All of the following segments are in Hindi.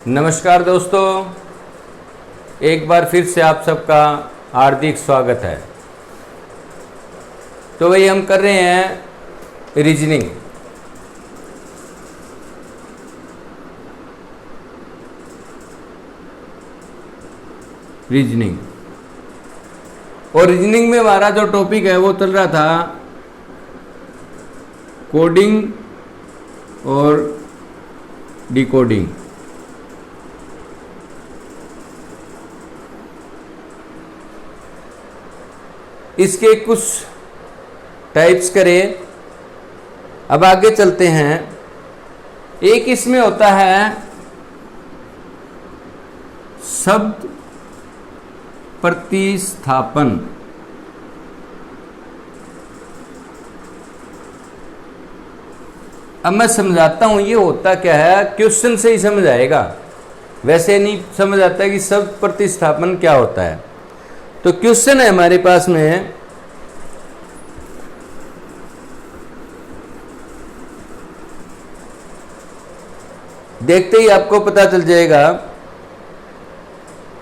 नमस्कार दोस्तों, एक बार फिर से आप सबका हार्दिक स्वागत है। तो वही हम कर रहे हैं रीजनिंग। और रीजनिंग में हमारा जो टॉपिक है वो चल रहा था कोडिंग और डिकोडिंग। इसके कुछ टाइप्स करें। अब आगे चलते हैं। एक इसमें होता है शब्द प्रतिस्थापन। अब मैं समझाता हूं ये होता क्या है, क्वेश्चन से ही समझ आएगा, वैसे नहीं समझ आता कि शब्द प्रतिस्थापन क्या होता है। तो क्वेश्चन है हमारे पास में, देखते ही आपको पता चल जाएगा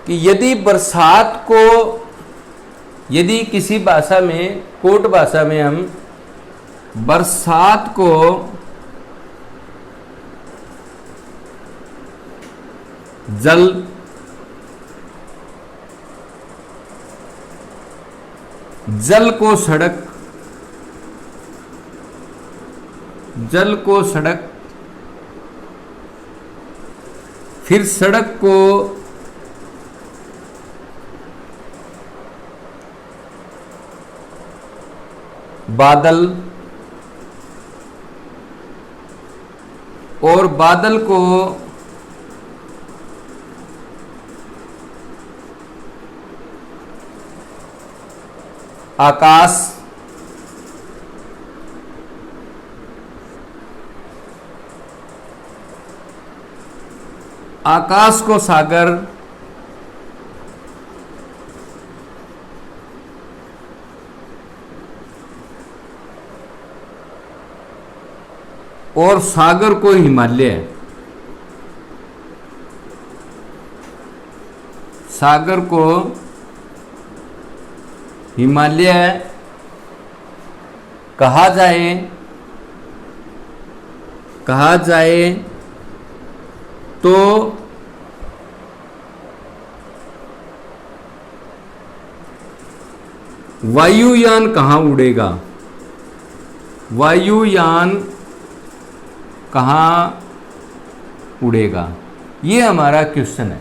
कि यदि किसी भाषा में, कोट भाषा में हम बरसात को जल को सड़क, फिर सड़क को बादल, और बादल को आकाश, आकाश को सागर, और सागर को हिमालय। सागर को हिमालय कहा जाए तो वायुयान कहाँ उड़ेगा? वायुयान कहाँ उड़ेगा? ये हमारा क्वेश्चन है।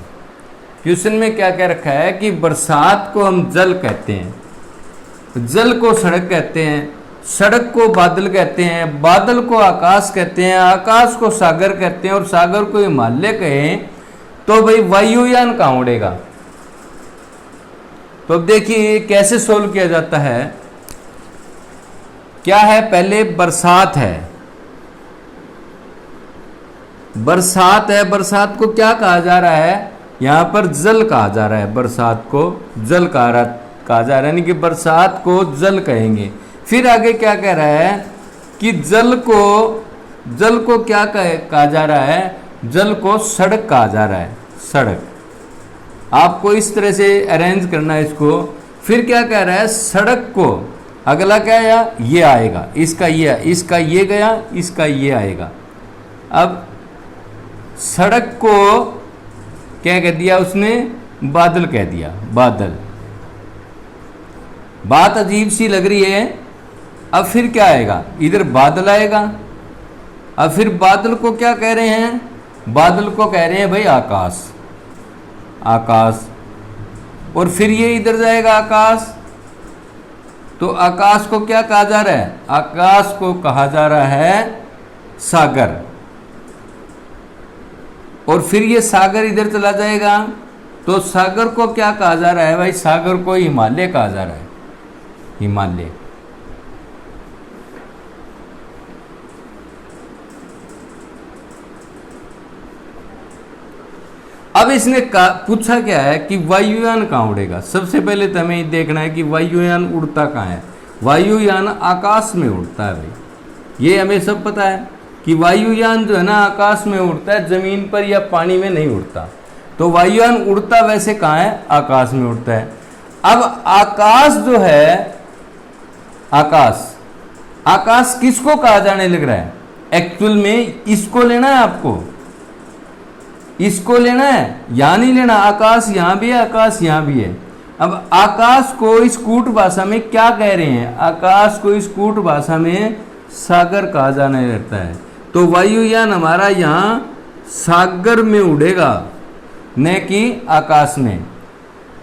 क्वेश्चन में क्या क्या रखा है कि बरसात को हम जल कहते हैं, जल को सड़क कहते हैं, सड़क को बादल कहते हैं, बादल को आकाश कहते हैं, आकाश को सागर कहते हैं, और सागर को हिमालय कहें तो भाई वायुयान कहाँ उड़ेगा? तो अब देखिए कैसे सोल्व किया जाता है। क्या है, पहले बरसात है, बरसात को क्या कहा जा रहा है? यहां पर जल कहा जा रहा है, बरसात को जल कहा जा रहा है, यानी कि बरसात को जल कहेंगे। फिर आगे क्या कह रहा है कि जल को क्या कहा जा रहा है? जल को सड़क कहा जा रहा है, सड़क। आपको इस तरह से अरेंज करना है इसको। फिर क्या कह रहा है, सड़क को अगला क्या आया, ये आएगा, इसका ये गया, इसका ये आएगा। अब सड़क को क्या कह दिया उसने? बादल कह दिया, बादल। बात अजीब सी लग रही है। अब फिर क्या आएगा? इधर बादल आएगा। अब फिर बादल को क्या कह रहे हैं? बादल को कह रहे हैं भाई आकाश, आकाश। और फिर ये इधर जाएगा आकाश, तो आकाश को क्या कहा जा रहा है? आकाश को कहा जा रहा है सागर। और फिर ये सागर इधर चला जाएगा, तो सागर को क्या कहा जा रहा है भाई? सागर को हिमालय कहा जा रहा है, हिमालय। अब इसने पूछा क्या है कि वायुयान कहाँ उड़ेगा। सबसे पहले तो हमें देखना है कि वायुयान उड़ता कहाँ है। वायुयान आकाश में उड़ता है भाई, ये हमें सब पता है। कि वायुयान जो है ना आकाश में उड़ता है, जमीन पर या पानी में नहीं उड़ता। तो वायुयान उड़ता वैसे कहाँ है? आकाश में उड़ता है। अब आकाश जो है, आकाश किसको कहा जाने लग रहा है? एक्चुअल में इसको लेना है आपको, इसको लेना है, यहां नहीं लेना। आकाश यहां भी है, आकाश यहां भी है। अब आकाश को इस कूट भाषा में क्या कह रहे हैं? आकाश को इस कूट भाषा में सागर कहा जाने लगता है। तो वायुयान हमारा यहाँ सागर में उड़ेगा, न कि आकाश में।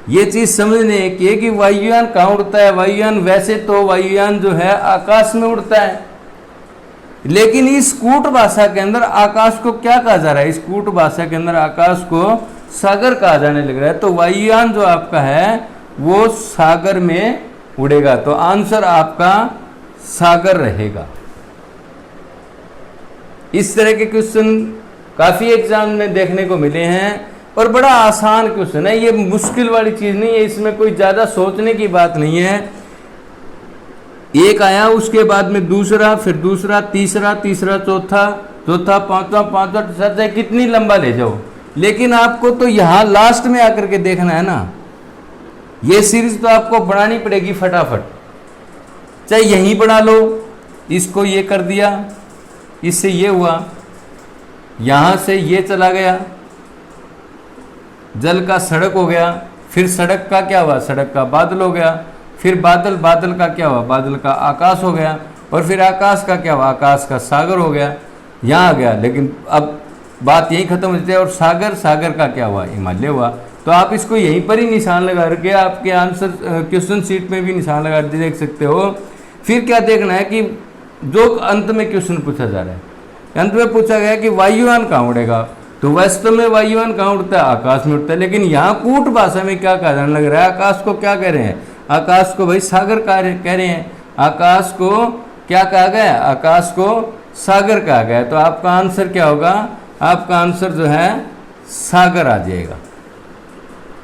ये चीज समझने की है कि वायुयान कहाँ उड़ता है। वायुयान वैसे तो वायुयान जो है आकाश में उड़ता है, लेकिन इस कूट भाषा के अंदर आकाश को क्या कहा जा रहा है? इस कूट भाषा के अंदर आकाश को सागर कहा जाने लग रहा है। तो वायुयान जो आपका है वो सागर में उड़ेगा। तो आंसर आपका सागर रहेगा। इस तरह के क्वेश्चन काफी एग्जाम में देखने को मिले हैं और बड़ा आसान क्वेश्चन है, ये मुश्किल वाली चीज नहीं है, इसमें कोई ज्यादा सोचने की बात नहीं है। एक आया, उसके बाद में दूसरा, फिर दूसरा, तीसरा, चौथा, पांचवा, छठा, कितनी लंबा ले जाओ, लेकिन आपको तो यहां लास्ट में आकर के देखना है ना। ये सीरीज तो आपको बनानी पड़ेगी फटाफट, चाहे यहीं बना लो। इसको ये कर दिया, इससे ये हुआ, यहां से ये चला गया, जल का सड़क हो गया, फिर सड़क का क्या हुआ? सड़क का बादल हो गया, फिर बादल का क्या हुआ? बादल का आकाश हो गया, और फिर आकाश का क्या हुआ? आकाश का सागर हो गया। यहाँ आ गया, लेकिन अब बात यहीं खत्म हो जाती है। और सागर का क्या हुआ? हिमालय हुआ। तो आप इसको यहीं पर ही निशान लगा करके आपके आंसर क्वेश्चन शीट में भी निशान लगा देख सकते हो। फिर क्या देखना है कि जो अंत में क्वेश्चन पूछा जा रहा है, अंत में पूछा गया कि वायुयान कहाँ उड़ेगा। तो वास्तव में वायुयान कहाँ उड़ता है? आकाश में उड़ता है। लेकिन यहाँ कूट भाषा में क्या कहा जाने लग रहा है? आकाश को क्या कह रहे हैं? आकाश को भाई सागर कह रहे हैं। आकाश को क्या कहा गया? आकाश को सागर कहा गया। तो आपका आंसर क्या होगा? आपका आंसर जो है सागर आ जाएगा।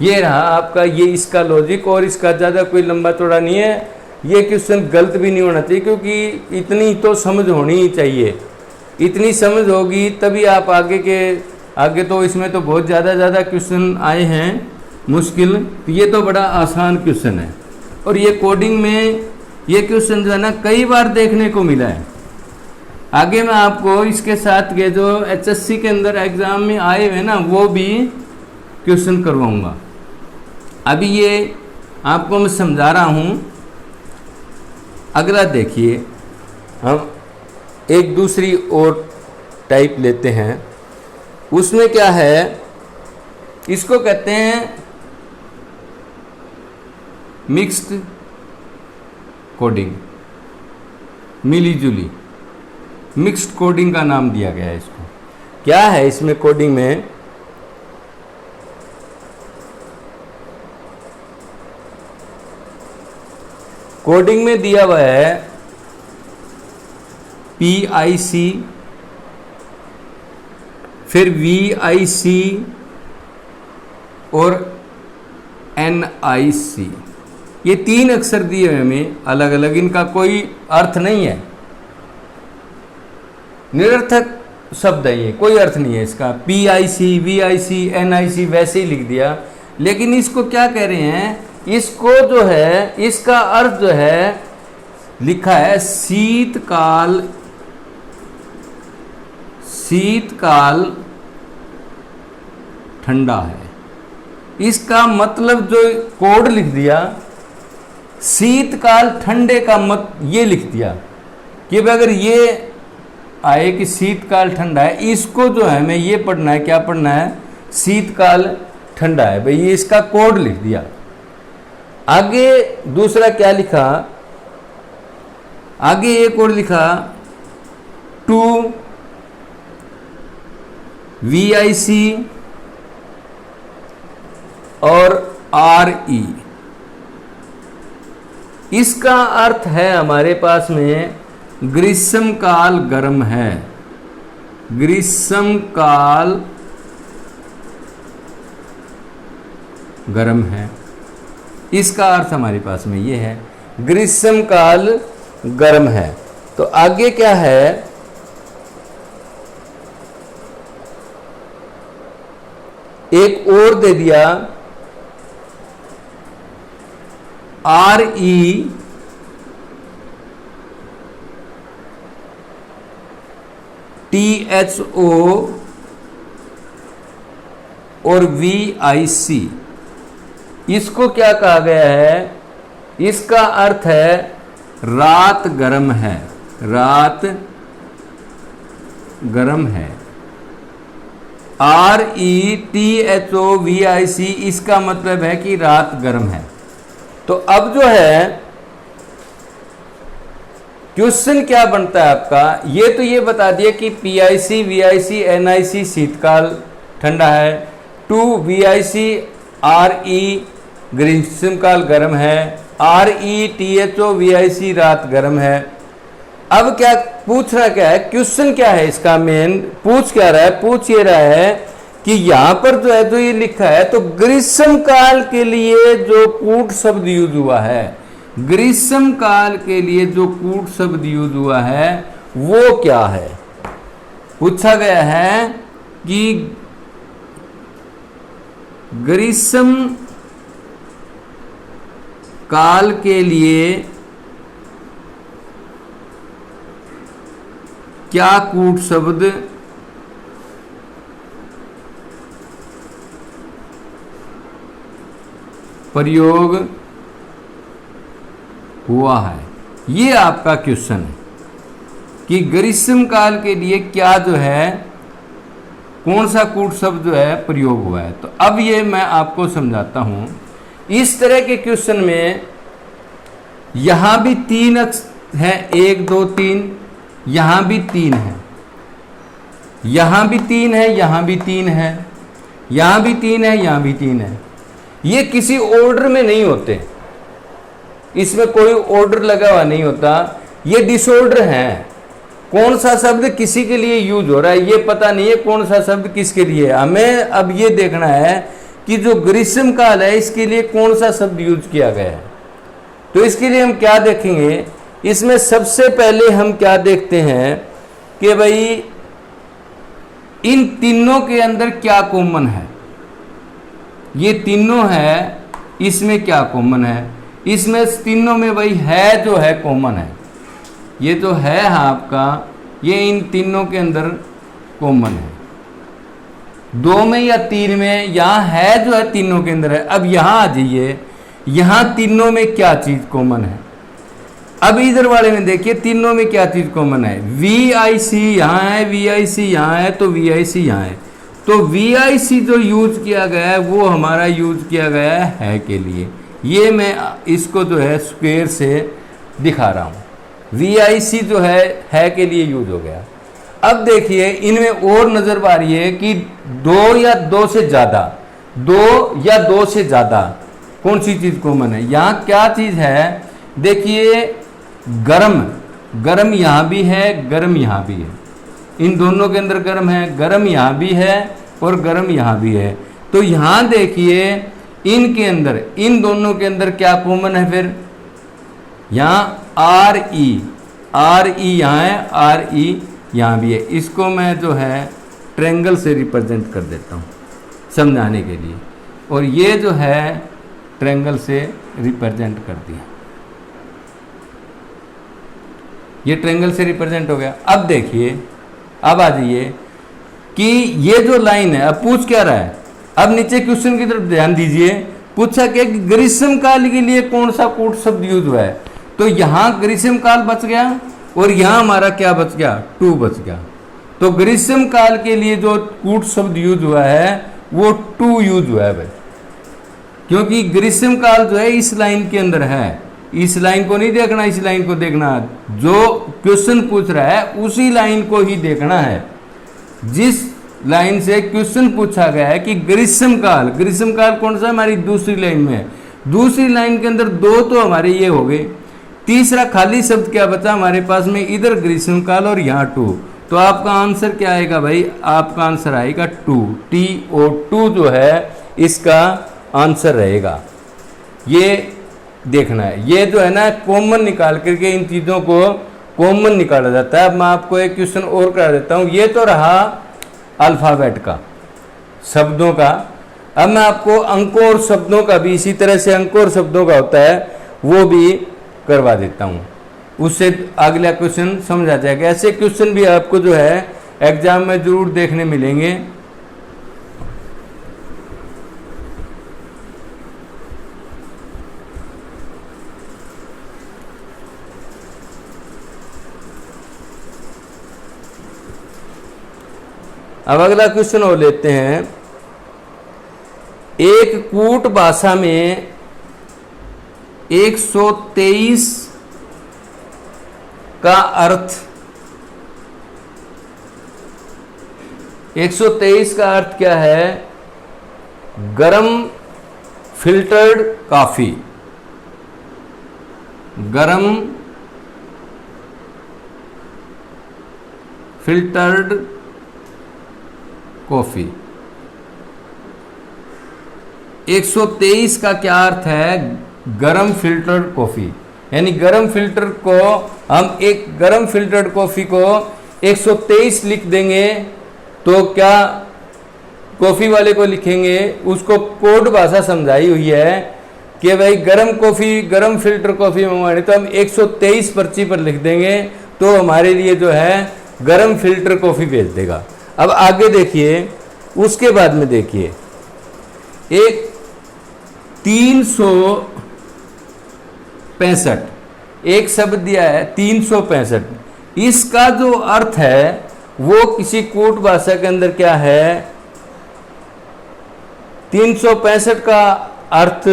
ये रहा आपका, ये इसका लॉजिक, और इसका ज़्यादा कोई लंबा चौड़ा नहीं है। ये क्वेश्चन गलत भी नहीं होना चाहिए, क्योंकि इतनी तो समझ होनी ही चाहिए। इतनी समझ होगी तभी आप आगे तो इसमें तो बहुत ज़्यादा क्वेश्चन आए हैं मुश्किल, तो ये तो बड़ा आसान क्वेश्चन है। और ये कोडिंग में ये क्वेश्चन जो है ना कई बार देखने को मिला है। आगे मैं आपको इसके साथ के जो HSC के अंदर एग्ज़ाम में आए हुए ना वो भी क्वेश्चन करवाऊंगा। अभी ये आपको मैं समझा रहा हूँ। अगला देखिए, हम एक दूसरी और टाइप लेते हैं। उसमें क्या है, इसको कहते हैं मिक्स्ड कोडिंग, मिली जुली मिक्स्ड कोडिंग का नाम दिया गया है इसको। क्या है इसमें कोडिंग में? कोडिंग में दिया हुआ है PIC, फिर VIC और NIC। ये 3 अक्षर दिए हुए हमें अलग अलग, इनका कोई अर्थ नहीं है, निरर्थक शब्द है ये, कोई अर्थ नहीं है इसका। PIC, VIC, NIC वैसे ही लिख दिया, लेकिन इसको क्या कह रहे हैं? इसको जो है, इसका अर्थ जो है लिखा है शीतकाल, शीतकाल ठंडा है। इसका मतलब जो कोड लिख दिया, शीतकाल ठंडे का मत ये लिख दिया कि अगर ये आए कि शीतकाल ठंडा है, इसको जो है हमें ये पढ़ना है, क्या पढ़ना है? शीतकाल ठंडा है। भाई ये इसका कोड लिख दिया। आगे दूसरा क्या लिखा? आगे एक और लिखा टू VIC और RE। इसका अर्थ है हमारे पास में ग्रीष्म काल गर्म है, ग्रीष्म काल गर्म है। इसका अर्थ हमारे पास में ये है, ग्रीष्म काल गर्म है। तो आगे क्या है? एक और दे दिया RETHO और VIC, इसको क्या कहा गया है? इसका अर्थ है रात गर्म है, रात गर्म है। RETHO VIC, इसका मतलब है कि रात गर्म है। तो अब जो है क्वेश्चन क्या बनता है आपका? ये बता दिया कि PIC VIC NIC शीतकाल ठंडा है, 2 VIC RE ग्रीष्मकाल गर्म है, RETHO VIC रात गर्म है। अब क्या पूछ रहा, क्या है क्वेश्चन, क्या है इसका मेन? पूछ क्या रहा है? पूछ ये रहा है कि यहां पर जो है, जो ये लिखा है, तो ग्रीष्म काल के लिए जो कूट शब्द यूज हुआ है, ग्रीष्म काल के लिए जो कूट शब्द यूज हुआ है वो क्या है? पूछा गया है कि ग्रीष्म काल के लिए क्या कूट शब्द प्रयोग हुआ है? ये आपका क्वेश्चन है कि ग्रीष्म काल के लिए क्या जो है, कौन सा कूट शब्द जो है प्रयोग हुआ है। तो अब ये मैं आपको समझाता हूं। इस तरह के क्वेश्चन में यहां भी 3 अक्ष है, 1 2 3, यहां भी 3 है, यहां भी 3 है, यहां भी 3 है, यहां भी 3 है, यहां भी 3 है। ये किसी ऑर्डर में नहीं होते, इसमें कोई ऑर्डर लगा हुआ नहीं होता, ये डिसऑर्डर है। कौन सा शब्द किसी के लिए यूज हो रहा है ये पता नहीं है, कौन सा शब्द किसके लिए। हमें अब ये देखना है कि जो ग्रीष्म काल है इसके लिए कौन सा शब्द यूज किया गया है। तो इसके लिए हम क्या देखेंगे? इसमें सबसे पहले हम क्या देखते हैं कि भाई इन तीनों के अंदर क्या कॉमन है। ये तीनों है, इसमें क्या कॉमन है? इसमें तीनों में भाई है जो है कॉमन है, ये जो है आपका, ये इन तीनों के अंदर कॉमन है। 2 में या 3 में, यहाँ है जो है तीनों के अंदर है। अब यहाँ आ जाइए, यहाँ तीनों में क्या चीज कॉमन है? अब इधर वाले में देखिए तीनों में क्या चीज कॉमन है। VIC यहाँ है, VIC यहाँ है, तो VIC यहाँ है। तो VIC जो यूज किया गया है वो हमारा यूज किया गया है के लिए। ये मैं इसको जो है स्क्वायर से दिखा रहा हूँ। VIC जो है के लिए यूज हो गया। अब देखिए इनमें और नजर आ रही है कि 2 या 2 से ज्यादा, 2 या 2 से ज्यादा कौन सी चीज कॉमन है? यहाँ क्या चीज है? देखिए गर्म, गर्म यहाँ भी है, गर्म यहाँ भी है। इन दोनों के अंदर गर्म है, गर्म यहाँ भी है और गर्म यहाँ भी है। तो यहाँ देखिए इनके अंदर, इन दोनों के अंदर क्या कॉमन है? फिर यहाँ RE यहाँ है, RE यहाँ भी है। इसको मैं जो है ट्रायंगल से रिप्रेजेंट कर देता हूँ समझाने के लिए, और ये जो है ट्रायंगल से रिप्रेजेंट कर दिया। ये ट्रायंगल से रिप्रेजेंट हो गया। अब देखिए, अब आ जाइए कि ये जो लाइन है, अब पूछ क्या रहा है? अब नीचे क्वेश्चन की तरफ ध्यान दीजिए। पूछा क्या कि ग्रीष्म काल के लिए कौन सा कूट शब्द यूज हुआ है? तो यहां ग्रीष्म काल बच गया और यहां हमारा क्या बच गया? 2 बच गया। तो ग्रीष्म काल के लिए जो कूट शब्द यूज हुआ है वो 2 यूज हुआ है भाई, क्योंकि ग्रीष्म काल जो है इस लाइन के अंदर है। इस लाइन को नहीं देखना, इस लाइन को देखना। जो क्वेश्चन पूछ रहा है उसी लाइन को ही देखना है। जिस लाइन से क्वेश्चन पूछा गया है कि ग्रीष्म काल, ग्रीष्म काल कौन सा? हमारी दूसरी लाइन में है। दूसरी लाइन के अंदर 2 तो हमारे ये हो गए, तीसरा खाली शब्द क्या बचा हमारे पास में? इधर ग्रीष्म काल और यहाँ 2। तो आपका आंसर क्या आएगा भाई? आपका आंसर आएगा 2, TO2 जो है इसका आंसर रहेगा। ये देखना है। ये जो है ना कॉमन निकाल करके इन चीज़ों को कॉमन निकाला जाता है। अब मैं आपको एक क्वेश्चन और करा देता हूँ। ये तो रहा अल्फ़ाबेट का, शब्दों का। अब मैं आपको अंकों और शब्दों का भी इसी तरह से अंकों और शब्दों का होता है वो भी करवा देता हूँ, उससे अगला क्वेश्चन समझ आ जाएगा। ऐसे क्वेश्चन भी आपको जो है एग्जाम में जरूर देखने मिलेंगे। अब अगला क्वेश्चन और लेते हैं। एक कूट भाषा में 123 का अर्थ 123 का अर्थ क्या है? गरम फिल्टर्ड कॉफी। गरम फिल्टर्ड कॉफी। 123 का क्या अर्थ है? गरम फिल्टर्ड कॉफी। यानी गरम फिल्टर को हम एक गरम फिल्टर्ड कॉफी को 123 लिख देंगे तो क्या कॉफी वाले को लिखेंगे, उसको कोड भाषा समझाई हुई है कि भाई गरम कॉफी, गरम फिल्टर कॉफी मंगवानी, तो हम 123 पर्ची पर लिख देंगे तो हमारे लिए जो है गरम फिल्टर कॉफी भेज देगा। अब आगे देखिए, उसके बाद में देखिए, एक 365 एक शब्द दिया है 365। इसका जो अर्थ है वो किसी कूट भाषा के अंदर क्या है? 365 का अर्थ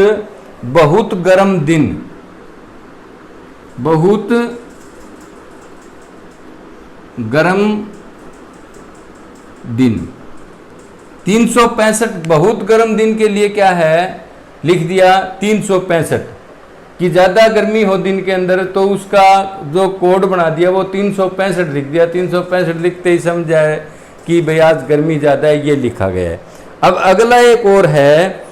बहुत गर्म दिन, बहुत गर्म दिन। 365 बहुत गर्म दिन के लिए क्या है? लिख दिया 365 कि ज़्यादा गर्मी हो दिन के अंदर, तो उसका जो कोड बना दिया वो 365 लिख दिया। 365 लिखते ही समझ जाए कि भाई आज गर्मी ज़्यादा है, ये लिखा गया है। अब अगला एक और है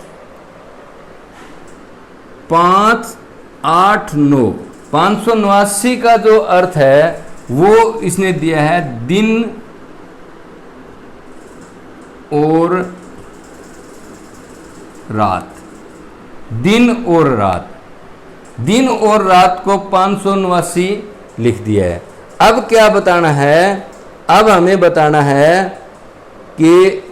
589। 589 का जो अर्थ है वो इसने दिया है दिन और रात। दिन और रात, दिन और रात को 589 लिख दिया है। अब क्या बताना है? अब हमें बताना है कि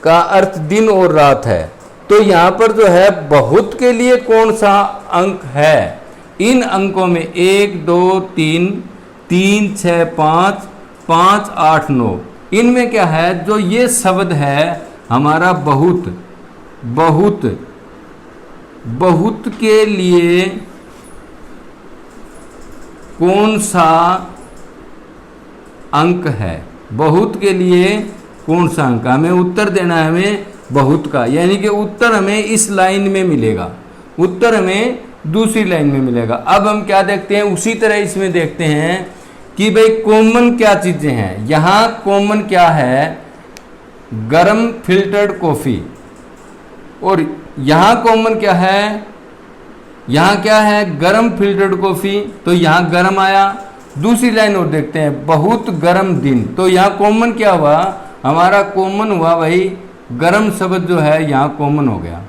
का अर्थ दिन और रात है, तो यहाँ पर जो है बहुत के लिए कौन सा अंक है? इन अंकों में 1 2 3 3 6 5 5 8 9, इनमें क्या है? जो ये शब्द है हमारा बहुत, बहुत, बहुत के लिए कौन सा अंक है? बहुत के लिए कौन सा अंक? हमें उत्तर देना है, हमें बहुत का, यानी कि उत्तर हमें इस लाइन में मिलेगा, उत्तर हमें दूसरी लाइन में मिलेगा। अब हम क्या देखते हैं? उसी तरह इसमें देखते हैं कि भाई कॉमन क्या चीज़ें हैं। यहाँ कॉमन क्या है? गरम फिल्टर्ड कॉफ़ी। और यहाँ कॉमन क्या है? यहाँ क्या है? गरम फिल्टर्ड कॉफ़ी, तो यहाँ गरम आया। दूसरी लाइन और देखते हैं, बहुत गरम दिन, तो यहाँ कॉमन क्या हुआ? हमारा कॉमन हुआ भाई गरम शब्द जो है यहाँ कॉमन हो गया।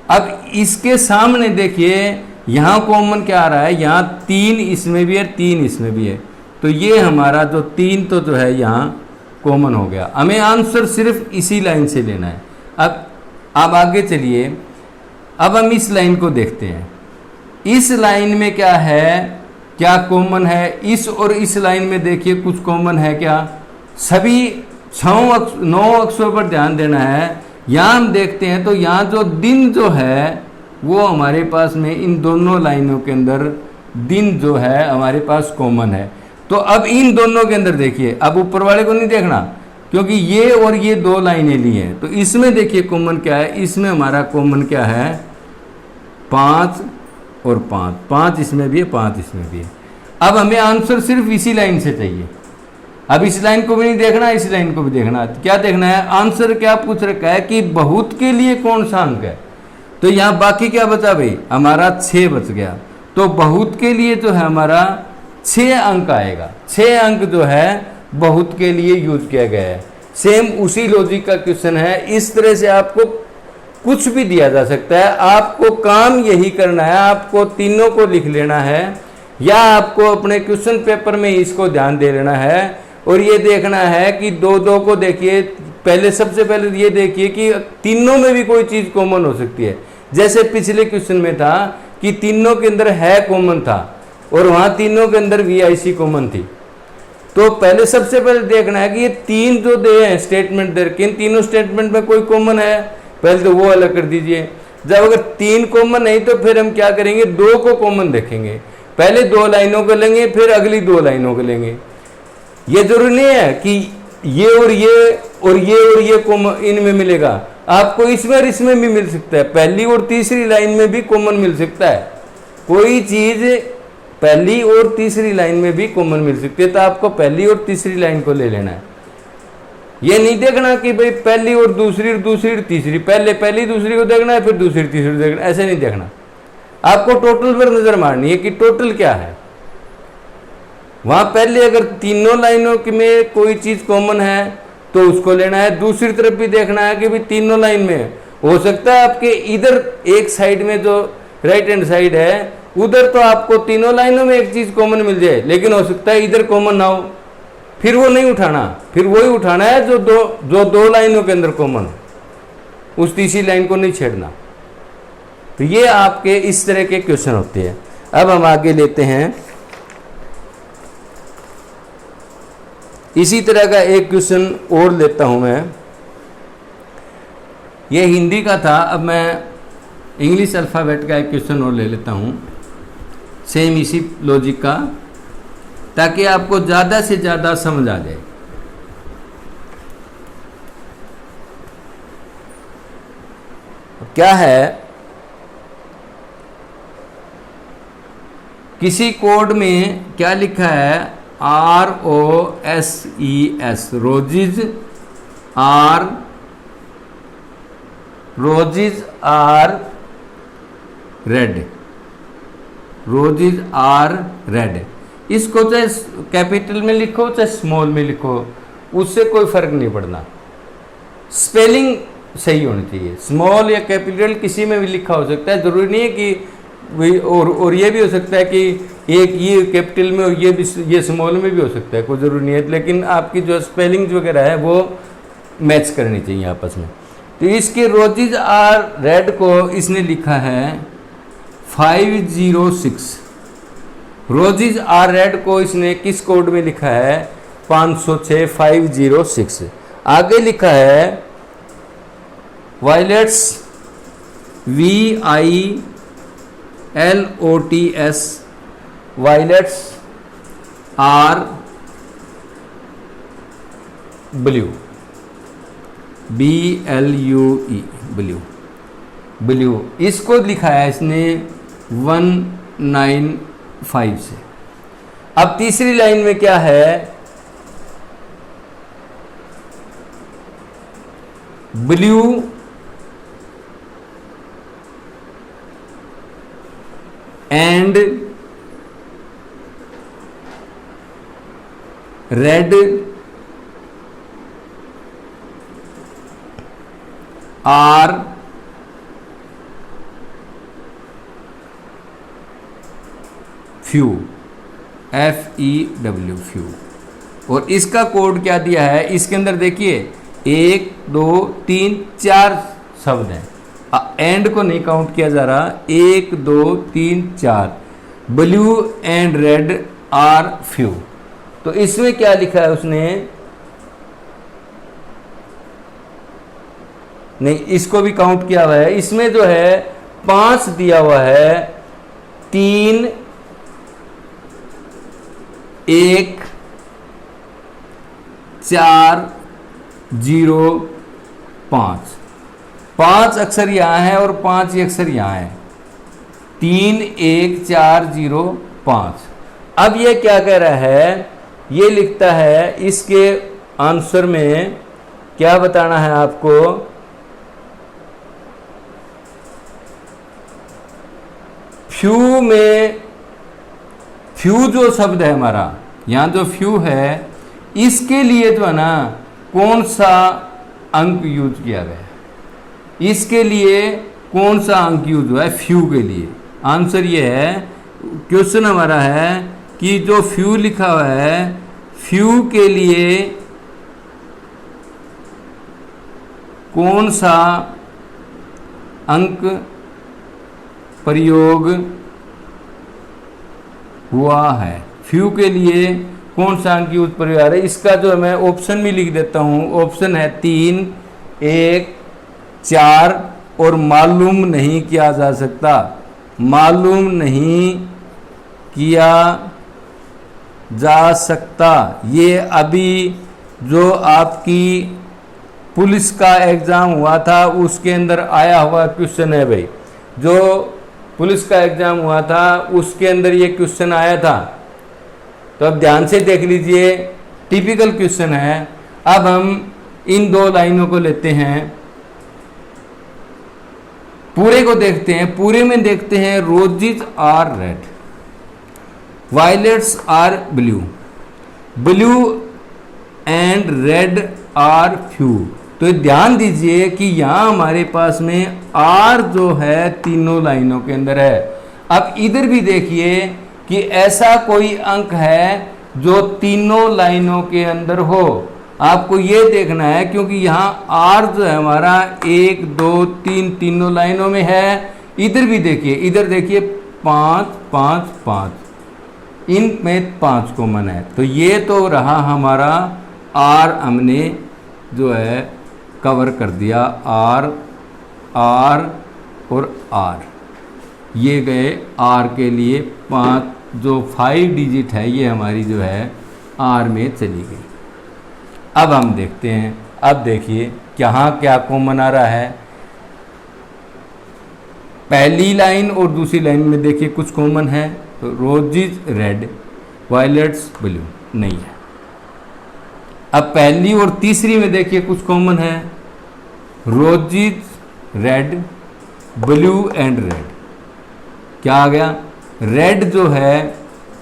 अब इसके सामने देखिए यहाँ कॉमन क्या आ रहा है? यहाँ 3 इसमें भी है, 3 इसमें भी है, तो ये हमारा जो 3 तो जो है यहाँ कॉमन हो गया। हमें आंसर सिर्फ इसी लाइन से लेना है। अब आगे चलिए, अब हम इस लाइन को देखते हैं। इस लाइन में क्या है? क्या कॉमन है? इस और इस लाइन में देखिए कुछ कॉमन है क्या? सभी 9 अक्षरों पर ध्यान देना है। यहाँ हम देखते हैं तो यहाँ जो दिन जो है वो हमारे पास में इन दोनों लाइनों के अंदर दिन जो है हमारे पास कॉमन है। तो अब इन दोनों के अंदर देखिए, अब ऊपर वाले को नहीं देखना क्योंकि ये और ये 2 लाइनें ली हैं, तो इसमें देखिए कॉमन क्या है? इसमें हमारा कॉमन क्या है? 5 और 5, 5 इसमें भी है, 5 इसमें भी है। अब हमें आंसर सिर्फ इसी लाइन से चाहिए। अब इस लाइन को भी नहीं देखना, इस लाइन को भी देखना। क्या देखना है? आंसर क्या पूछ रखा है कि बहुत के लिए कौन सा अंक है। तो यहाँ बाकी क्या बचा भाई? हमारा 6 बच गया। तो बहुत के लिए जो है हमारा 6 अंक आएगा। 6 अंक जो है बहुत के लिए यूज किया गया है। सेम उसी लॉजिक का क्वेश्चन है। इस तरह से आपको कुछ भी दिया जा सकता है। आपको काम यही करना है, आपको तीनों को लिख लेना है या आपको अपने क्वेश्चन पेपर में इसको ध्यान दे लेना है और ये देखना है कि दो दो को देखिए। पहले सबसे पहले ये देखिए कि तीनों में भी कोई चीज़ कॉमन हो सकती है। जैसे पिछले क्वेश्चन में था कि तीनों के अंदर है कॉमन था और वहाँ तीनों के अंदर VIC कॉमन थी। तो पहले सबसे पहले देखना है कि ये तीन जो दे हैं स्टेटमेंट दे रखे, इन तीनों स्टेटमेंट में कोई कॉमन है, पहले तो वो अलग कर दीजिए। जब अगर तीन कॉमन नहीं तो फिर हम क्या करेंगे, दो को कॉमन देखेंगे। पहले दो लाइनों को लेंगे, फिर अगली दो लाइनों को लेंगे। ये जरूरी नहीं है कि ये और ये और ये और ये कॉमन इनमें मिलेगा, आपको इसमें और इसमें भी मिल सकता है। पहली और तीसरी लाइन में भी कॉमन मिल सकता है, कोई चीज़ पहली और तीसरी लाइन में भी कॉमन मिल सकती है। तो आपको पहली और तीसरी लाइन को ले लेना है। ये नहीं देखना कि भाई पहली और दूसरी और तीसरी, पहले पहली दूसरी को देखना है फिर दूसरी तीसरी देखना, ऐसे नहीं देखना। आपको टोटल पर नजर मारनी है कि टोटल क्या है। वहां पहले अगर तीनों लाइनों में कोई चीज कॉमन है तो उसको लेना है। दूसरी तरफ भी देखना है कि भाई तीनों लाइन में हो सकता है आपके इधर एक साइड में जो राइट हैंड साइड है उधर तो आपको तीनों लाइनों में एक चीज कॉमन मिल जाए, लेकिन हो सकता है इधर कॉमन ना हो, फिर वो नहीं उठाना, फिर वही उठाना है जो दो लाइनों के अंदर कॉमन हो, उस तीसरी लाइन को नहीं छेड़ना। तो ये आपके इस तरह के क्वेश्चन होते हैं। अब हम आगे लेते हैं, इसी तरह का एक क्वेश्चन और लेता हूं मैं। ये हिंदी का था, अब मैं इंग्लिश अल्फ़ाबेट का एक क्वेश्चन और ले लेता हूं, सेम इसी लॉजिक का, ताकि आपको ज़्यादा से ज़्यादा समझ आ जाए। क्या है, किसी कोड में क्या लिखा है, ROSES, रोजेज आर रेड। इसको चाहे कैपिटल में लिखो चाहे स्मॉल में लिखो, उससे कोई फर्क नहीं पड़ना, स्पेलिंग सही होनी चाहिए। स्मॉल या कैपिटल किसी में भी लिखा हो सकता है, जरूरी नहीं है कि और ये भी हो सकता है कि एक ये कैपिटल में और ये स्मॉल में भी हो सकता है, कोई ज़रूरी नहीं है। लेकिन आपकी जो स्पेलिंग वगैरह है वो मैच करनी चाहिए आपस में। तो इसके रोजेज आर रेड को इसने लिखा है 506। रोजेज आर रेड को इसने किस कोड में लिखा है, 506 506। आगे लिखा है violets VILOTS, violets are blue, BLUE, blue. इसको लिखा है इसने 195 से। अब तीसरी लाइन में क्या है, blue and red are few, FEW, few. और इसका कोड क्या दिया है, इसके अंदर देखिए 1 2 3 4 शब्द हैं, एंड को नहीं काउंट किया जा रहा, 1 2 3 4, blue and red are few. तो इसमें क्या लिखा है उसने, नहीं इसको भी काउंट किया हुआ है, इसमें जो है 5 दिया हुआ है, 3 1 4 0 5, 5 अक्षर यहाँ है और 5 ही अक्षर यहाँ है, 3 1 4 0 5। अब ये क्या कह रहा है, ये लिखता है इसके आंसर में क्या बताना है आपको, फ्यू में, फ्यू जो शब्द है हमारा यहाँ जो फ्यू है, इसके लिए जो है ना कौन सा अंक यूज किया गया है इसके लिए कौन सा अंक यूज हुआ है? फ्यू के लिए। आंसर ये है, क्वेश्चन हमारा है कि जो फ्यू लिखा हुआ है, फ्यू के लिए कौन सा अंक प्रयोग हुआ है? फ्यू के लिए कौन सा अंक यूज प्रयोग आ रहा है? इसका जो मैं ऑप्शन भी लिख देता हूँ। ऑप्शन है 3, 1, 4 और मालूम नहीं किया जा सकता। मालूम नहीं किया जा सकता, ये अभी जो आपकी पुलिस का एग्ज़ाम हुआ था उसके अंदर आया हुआ क्वेश्चन है भाई। जो पुलिस का एग्ज़ाम हुआ था उसके अंदर ये क्वेश्चन आया था, तो अब ध्यान से देख लीजिए, टिपिकल क्वेश्चन है। अब हम इन दो लाइनों को लेते हैं, पूरे को देखते हैं। पूरे में देखते हैं, roses are red, violets are blue, blue and red are few. तो ध्यान दीजिए कि यहाँ हमारे पास में आर जो है तीनों लाइनों के अंदर है। अब इधर भी देखिए कि ऐसा कोई अंक है जो तीनों लाइनों के अंदर हो। आपको ये देखना है, क्योंकि यहाँ आर जो है हमारा 1, 2, 3 तीनों लाइनों में है। इधर भी देखिए, इधर देखिए 5, 5, 5, इनमें 5 कॉमन है। तो ये तो रहा हमारा आर, हमने जो है कवर कर दिया। आर, आर और आर, ये गए आर के लिए 5, जो 5 डिजिट है ये हमारी जो है आर में चली गई। अब हम देखते हैं, अब देखिए यहाँ क्या कॉमन आ रहा है। पहली लाइन और दूसरी लाइन में देखिए कुछ कॉमन है, तो रोजेज रेड, वायलेट्स ब्लू नहीं है। अब पहली और तीसरी में देखिए कुछ कॉमन है, roses red, blue and red. क्या आ गया? रेड जो है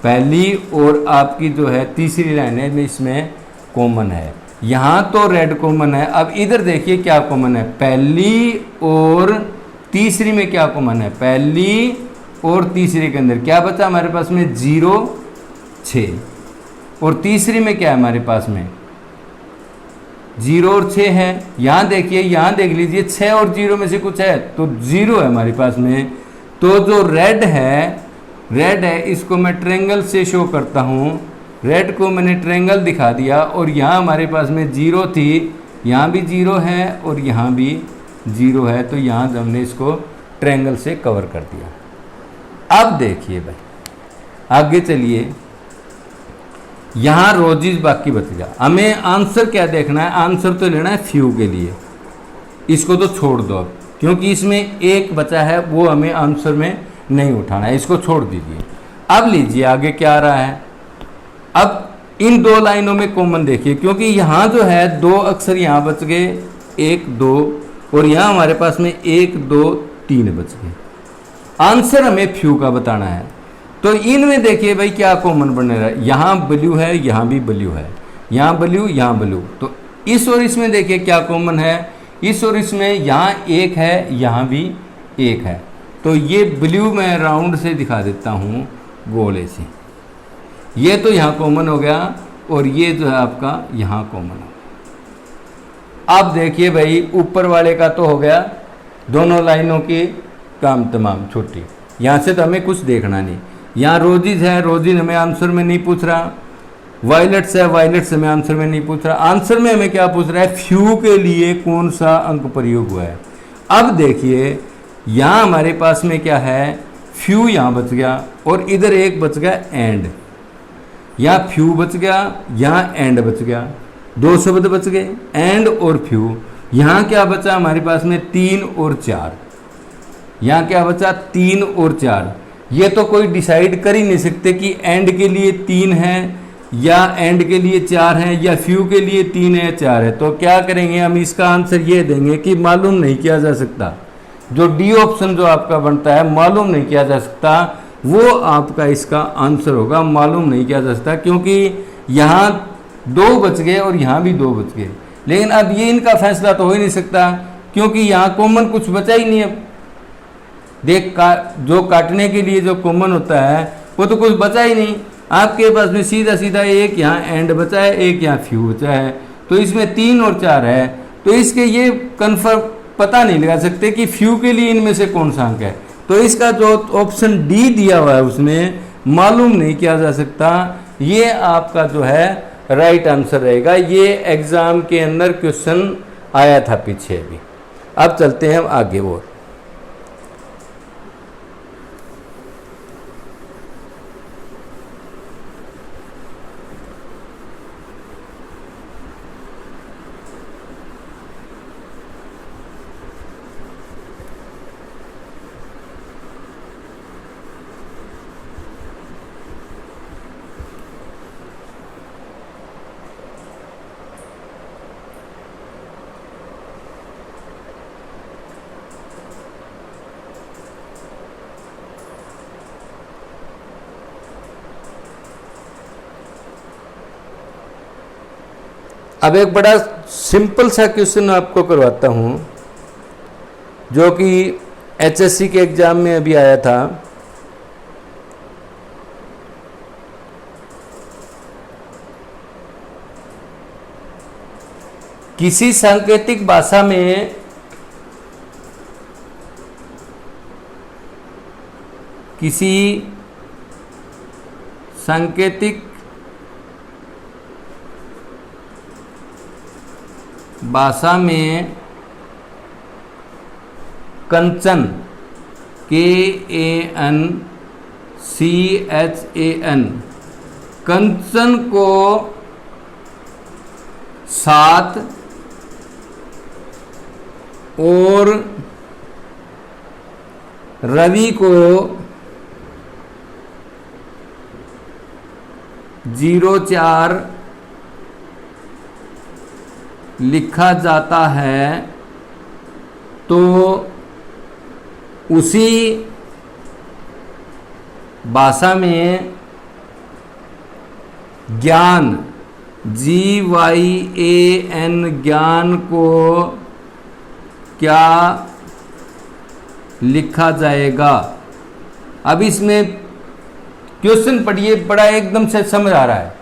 पहली और आपकी जो है तीसरी लाइन है इसमें कॉमन है। यहाँ तो रेड कॉमन है। अब इधर देखिए क्या कॉमन है, पहली और तीसरी में क्या कॉमन है? पहली और तीसरी के अंदर क्या बचा हमारे पास में? 0, 6। और तीसरी में क्या है हमारे पास में? 0 और 6 है। यहाँ देखिए, यहाँ देख लीजिए 6 और 0 में से कुछ है, तो 0 है हमारे पास में। तो जो रेड है इसको मैं ट्रायंगल से शो करता हूँ। रेड को मैंने ट्रायंगल दिखा दिया, और यहाँ हमारे पास में 0 थी, यहाँ भी 0 है और यहाँ भी 0 है। तो यहाँ हमने इसको ट्रायंगल से कवर कर दिया। अब देखिए भाई, आगे चलिए, यहाँ रोजेज बाकी बच गया। हमें आंसर क्या देखना है? आंसर तो लेना है फ्यू के लिए। इसको तो छोड़ दो अब, क्योंकि इसमें एक बचा है, वो हमें आंसर में नहीं उठाना है, इसको छोड़ दीजिए। अब लीजिए आगे क्या आ रहा है। अब इन दो लाइनों में कॉमन देखिए, क्योंकि यहाँ जो है 2 अक्षर यहाँ बच गए, 1, 2, और यहाँ हमारे पास में 1, 2, 3 बच गए। आंसर हमें फ्यू का बताना है। तो इनमें देखिए भाई क्या कॉमन बन रहा है। यहाँ ब्लू है, यहाँ भी ब्लू है, यहाँ ब्लू, यहाँ ब्लू। तो इस और इसमें देखिए क्या कॉमन है, इस और इसमें यहाँ 1 है, यहाँ भी 1 है। तो ये ब्लू मैं राउंड से दिखा देता हूँ, गोले से। ये तो यहाँ कॉमन हो गया, और ये जो है आपका यहाँ कॉमन हो गया। अब देखिए भाई, ऊपर वाले का तो हो गया, दोनों लाइनों की काम तमाम छुट्टी। यहाँ से तो हमें कुछ देखना नहीं। यहाँ रोजेज है, रोजेज हमें आंसर में नहीं पूछ रहा। वायलेट्स है, वायलेट्स हमें आंसर में नहीं पूछ रहा। आंसर में हमें क्या पूछ रहा है? फ्यू के लिए कौन सा अंक प्रयोग हुआ है। अब देखिए यहाँ हमारे पास में क्या है, फ्यू यहाँ बच गया, और इधर एक बच गया एंड। यहाँ फ्यू बच गया, यहाँ एंड बच गया, 2 शब्द बच गए, एंड और फ्यू। यहाँ क्या बचा हमारे पास में? 3 और 4। यहाँ क्या बचा? 3 और 4। ये तो कोई डिसाइड कर ही नहीं सकते कि एंड के लिए 3 है या एंड के लिए 4 है या फ्यू के लिए 3 है 4 है। तो क्या करेंगे हम? इसका आंसर ये देंगे कि मालूम नहीं किया जा सकता। जो डी ऑप्शन जो आपका बनता है, मालूम नहीं किया जा सकता, वो आपका इसका आंसर होगा। मालूम नहीं किया जा सकता, क्योंकि यहाँ 2 बच गए और यहाँ भी 2 बच गए। लेकिन अब ये इनका फैसला तो हो ही नहीं सकता क्योंकि यहाँ कॉमन कुछ बचा ही नहीं। अब देख जो काटने के लिए जो कॉमन होता है वो तो कुछ बचा ही नहीं। आपके पास में सीधा सीधा एक यहाँ एंड बचा है, एक यहाँ फ्यू बचा है, तो इसमें 3 और 4 है। तो इसके ये कन्फर्म पता नहीं लगा सकते कि फ्यू के लिए इनमें से कौन सा अंक है। तो इसका जो ऑप्शन डी दिया हुआ है उसमें मालूम नहीं किया जा सकता। ये आपका जो है राइट आंसर रहेगा। ये एग्जाम के अंदर क्वेश्चन आया था पीछे भी। अब चलते हैं आगे। वो अब एक बड़ा सिंपल सा क्वेश्चन आपको करवाता हूं जो कि एचएससी के एग्जाम में अभी आया था। किसी सांकेतिक भाषा में कंचन KANCHAN कंचन को 7 और रवि को 04 लिखा जाता है, तो उसी भाषा में ज्ञान GYAN ज्ञान को क्या लिखा जाएगा। अब इसमें क्वेश्चन पढ़िए, बड़ा एकदम से समझ आ रहा है।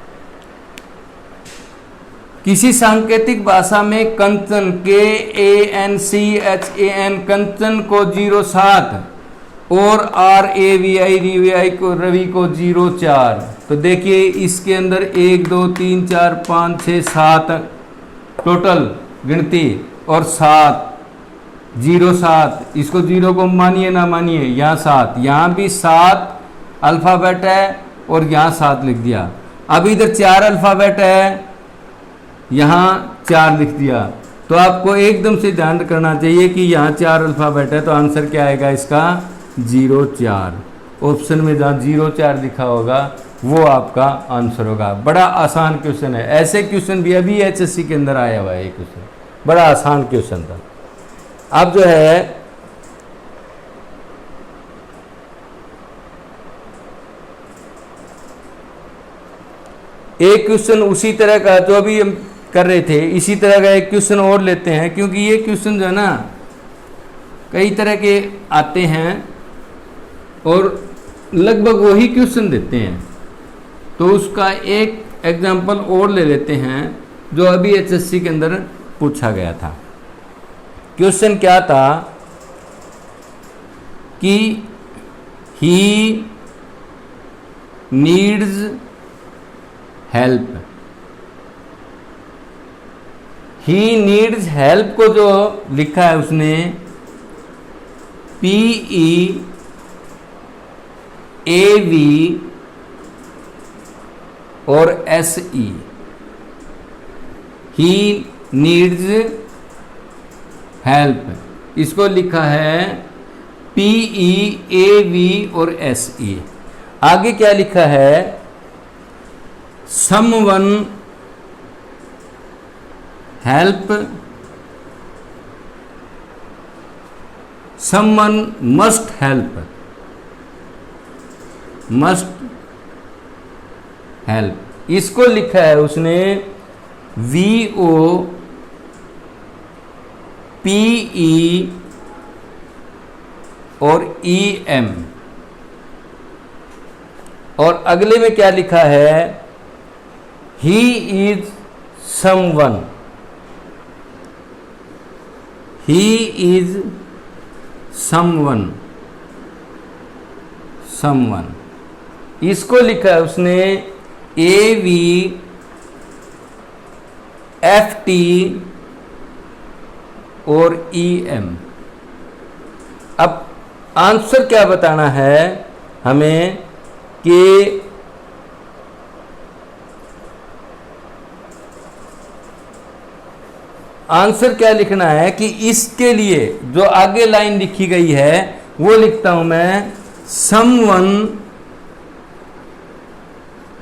किसी सांकेतिक भाषा में कंचन KANCHAN कंचन को 07 और RAVI को रवि को 04। तो देखिए इसके अंदर 1 2 3 4 5 6 7 टोटल गिनती और 7 07। इसको 0 को मानिए ना मानिए, यहाँ 7, यहाँ भी 7 अल्फ़ाबेट है और यहाँ 7 लिख दिया। अब इधर 4 अल्फ़ाबेट है, यहाँ 4 लिख दिया। तो आपको एकदम से ध्यान करना चाहिए कि यहाँ 4 अल्फ़ाबेट है, तो आंसर क्या आएगा इसका 04। ऑप्शन में जहाँ 04 लिखा होगा वो आपका आंसर होगा। बड़ा आसान क्वेश्चन है। ऐसे क्वेश्चन भी अभी एचएससी के अंदर आया हुआ है। ये क्वेश्चन बड़ा आसान क्वेश्चन था। अब जो है एक क्वेश्चन उसी तरह का जो अभी हम कर रहे थे, इसी तरह का एक क्वेश्चन और लेते हैं, क्योंकि ये क्वेश्चन जो है ना कई तरह के आते हैं और लगभग वही क्वेश्चन देते हैं। तो उसका एक एग्जांपल और ले लेते हैं जो अभी एचएससी के अंदर पूछा गया था। क्वेश्चन क्या था कि he needs help. He needs help को जो लिखा है उसने PEAV और SE। ही नीड्स हेल्प इसको लिखा है PEAV और SE। आगे क्या लिखा है, someone help, someone must help, must help. इसको लिखा है उसने VOPE PE और EM। और अगले में क्या लिखा है, he is someone, he is someone, someone, इसको लिखा है उसने AVFT और EM। अब आंसर क्या बताना है हमें कि आंसर क्या लिखना है कि इसके लिए जो आगे लाइन लिखी गई है वो लिखता हूं मैं,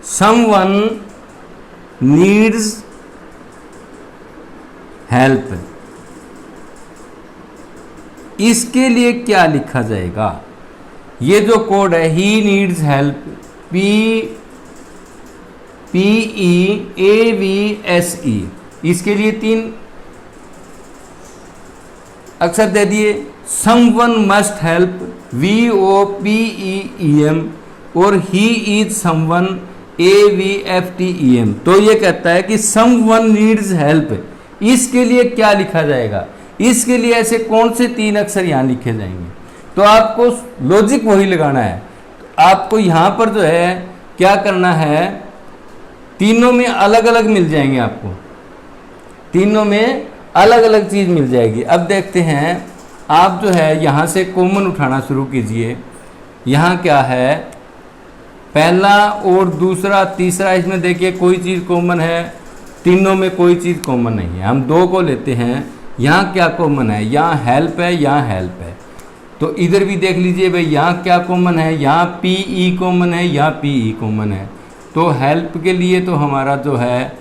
someone needs help। इसके लिए क्या लिखा जाएगा, ये जो कोड है he needs help, PEAVSE, इसके लिए 3 अक्षर दे दिए। someone must help, VOPEEM, और he is someone, AVFTEM। तो ये कहता है कि someone needs help, इसके लिए क्या लिखा जाएगा, इसके लिए ऐसे कौन से 3 अक्षर यहाँ लिखे जाएंगे। तो आपको लॉजिक वही लगाना है। आपको यहाँ पर जो है क्या करना है, तीनों में अलग अलग मिल जाएंगे, आपको तीनों में अलग अलग चीज़ मिल जाएगी। अब देखते हैं, आप जो है यहाँ से कॉमन उठाना शुरू कीजिए। यहाँ क्या है, पहला और दूसरा तीसरा, इसमें देखिए कोई चीज़ कॉमन है, तीनों में कोई चीज़ कॉमन नहीं है। हम 2 को लेते हैं, यहाँ क्या कॉमन है, यहाँ हेल्प है, यहाँ हेल्प है। तो इधर भी देख लीजिए भाई, यहाँ क्या कॉमन है, यहाँ PE कॉमन है, यहाँ PE कॉमन है। तो हेल्प के लिए तो हमारा जो है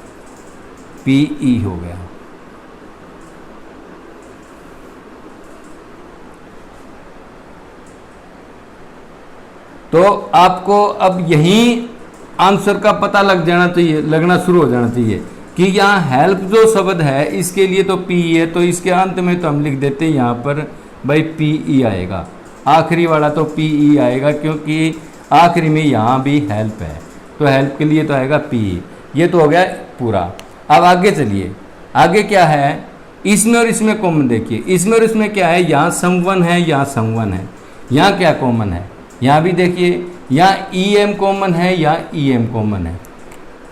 PE हो गया। तो आपको अब यहीं आंसर का पता लग जाना चाहिए, लगना शुरू हो जाना चाहिए कि यहाँ हेल्प जो शब्द है इसके लिए तो PE है, तो इसके अंत में तो हम लिख देते हैं यहाँ पर भाई PE आएगा, आखिरी वाला तो PE आएगा, क्योंकि आखिरी में यहाँ भी हेल्प है, तो हेल्प के लिए तो आएगा PE। ये तो हो गया पूरा। अब आगे चलिए, आगे क्या है, इसमें और इसमें कॉमन देखिए, इसमें और इसमें क्या है, यहाँ समवन है, यहाँ समवन है, यहाँ क्या कॉमन है, यहाँ भी देखिए, यहाँ EM कॉमन है, यहाँ EM कॉमन है,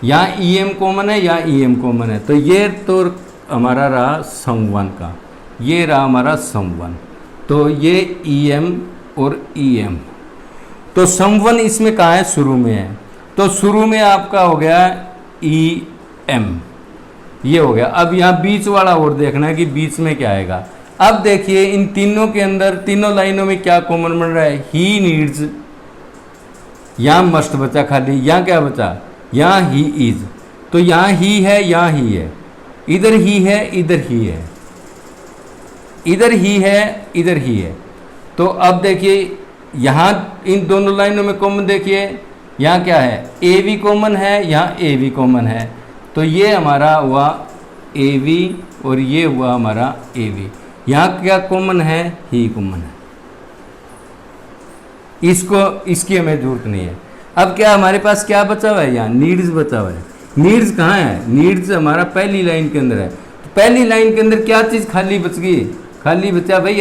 यहाँ EM कॉमन है, यहाँ EM कॉमन है। तो ये तो हमारा रहा समवन का, ये रहा हमारा समवन, तो ये EM और EM। तो समवन इसमें कहाँ है, शुरू में है, तो शुरू में आपका हो गया EM, ये हो गया। अब यहाँ बीच वाला और देखना है कि बीच में क्या आएगा। अब देखिए इन तीनों के अंदर, तीनों लाइनों में क्या कॉमन बन रहा है, ही नीड्स, यहाँ मस्ट बचा खाली, यहाँ क्या बचा, यहाँ ही इज, तो यहाँ ही है, यहाँ ही है, इधर ही है, इधर ही है, इधर ही है, इधर ही है। तो अब देखिए यहाँ इन दोनों लाइनों में कॉमन देखिए, यहाँ क्या है, ए भी कॉमन है, यहाँ ए भी कॉमन है, तो ये हमारा हुआ ए वी और ये हुआ हमारा ए वी। यहाँ क्या कॉमन है, ही कॉमन है, इसकी हमें जरूरत नहीं है। अब क्या हमारे पास क्या बचा हुआ है, यहाँ नीड्स बचा हुआ है। नीड्स कहाँ है, नीड्स हमारा पहली लाइन के अंदर है, तो पहली लाइन के अंदर क्या चीज़ खाली बच गई, खाली बचा भाई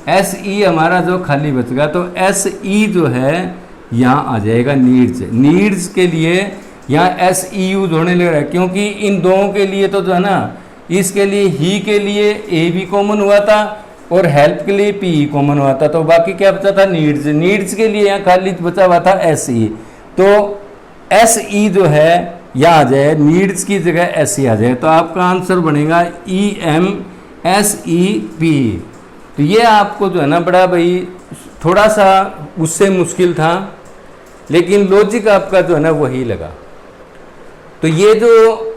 SE हमारा जो खाली बच गया, तो SE जो है यहाँ आ जाएगा नीड्स। नीड्स के लिए यहाँ SE यूज होने लग रहा है, क्योंकि इन दोनों के लिए तो जो है ना, इसके लिए ही के लिए ए भी कॉमन हुआ था और हेल्प के लिए PE कॉमन हुआ था, तो बाकी क्या बचा था, नीड्स। नीड्स के लिए यहाँ खाली बचा हुआ था SE, तो SE जो है यहाँ आ जाए, नीड्स की जगह SE आ जाए, तो आपका आंसर बनेगा EMSEP। तो ये आपको जो है ना बड़ा भाई थोड़ा सा उससे मुश्किल था, लेकिन लॉजिक आपका जो है ना वही लगा। तो ये जो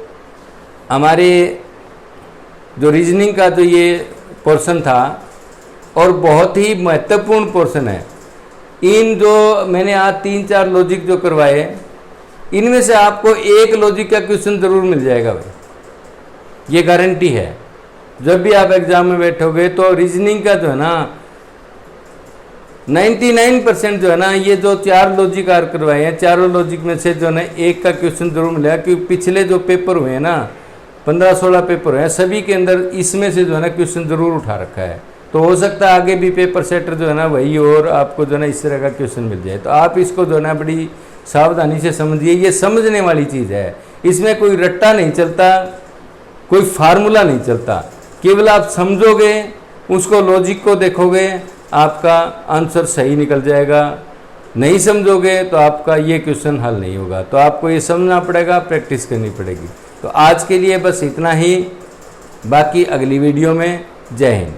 हमारे जो रीजनिंग का जो ये पोर्शन था और बहुत ही महत्वपूर्ण पोर्शन है, इन जो मैंने आज 3-4 लॉजिक जो करवाए, इनमें से आपको एक लॉजिक का क्वेश्चन ज़रूर मिल जाएगा भाई, ये गारंटी है। जब भी आप एग्जाम में बैठोगे तो रीजनिंग का जो है ना 99% जो है ना, ये जो 4 लॉजिक आर करवाए हैं, चारों लॉजिक में से जो है ना एक का क्वेश्चन जरूर मिलेगा, क्योंकि पिछले जो पेपर हुए हैं ना 15-16 पेपर हुए हैं, सभी के अंदर इसमें से जो है ना क्वेश्चन जरूर उठा रखा है। तो हो सकता है आगे भी पेपर सेटर जो है ना वही और आपको जो है ना इस तरह का क्वेश्चन मिल जाए। तो आप इसको जो है ना बड़ी सावधानी से समझिए, ये समझने वाली चीज़ है, इसमें कोई रट्टा नहीं चलता, कोई फार्मूला नहीं चलता, केवल आप समझोगे, उसको लॉजिक को देखोगे, आपका आंसर सही निकल जाएगा। नहीं समझोगे तो आपका ये क्वेश्चन हल नहीं होगा। तो आपको ये समझना पड़ेगा, प्रैक्टिस करनी पड़ेगी। तो आज के लिए बस इतना ही, बाकी अगली वीडियो में। जय हिंद।